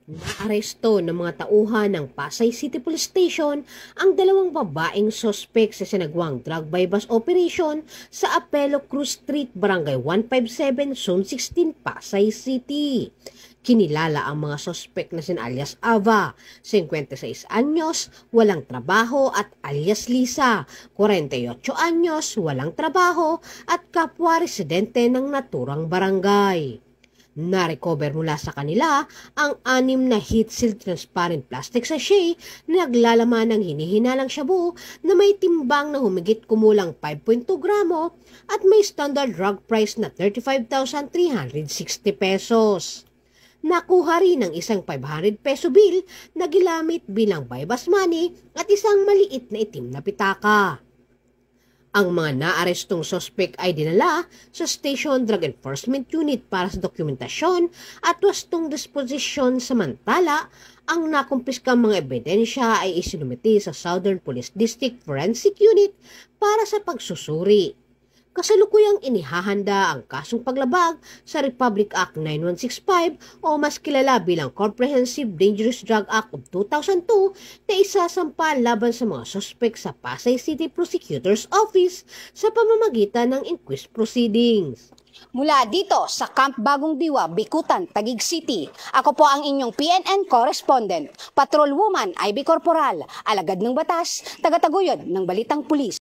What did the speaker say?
Naaresto ng mga tauhan ng Pasay City Police Station ang dalawang babaeng sospek sa sinagawang drug bypass operation sa Apelo Cruz Street, Barangay 157, Zone 16, Pasay City. Kinilala ang mga sospek na sina alias Ava, 56 anyos, walang trabaho, at alias Lisa, 48 anyos, walang trabaho, at kapwa residente ng naturang barangay. Na-recover mula sa kanila ang 6 na heat-sealed transparent plastic sachet na naglalaman ng hinihinalang shabu na may timbang na humigit kumulang 5.2 gramo at may standard drug price na 35,360 pesos. Nakuha rin ng isang 500 peso bill na ginamit bilang bypass money at isang maliit na itim na pitaka. Ang mga naarestong sospek ay dinala sa Station Drug Enforcement Unit para sa dokumentasyon at wastong disposisyon, samantala ang nakumpiskang mga ebidensya ay isinumiti sa Southern Police District Forensic Unit para sa pagsusuri. Kasalukuyang inihahanda ang kasong paglabag sa Republic Act 9165 o mas kilala bilang Comprehensive Dangerous Drug Act of 2002 na isasampa laban sa mga sospek sa Pasay City Prosecutor's Office sa pamamagitan ng inquest proceedings. Mula dito sa Camp Bagong Diwa, Bikutan, Taguig City, ako po ang inyong PNN correspondent, Patrolwoman Ivy Corporal, alagad ng batas, tagataguyod ng Balitang Pulis.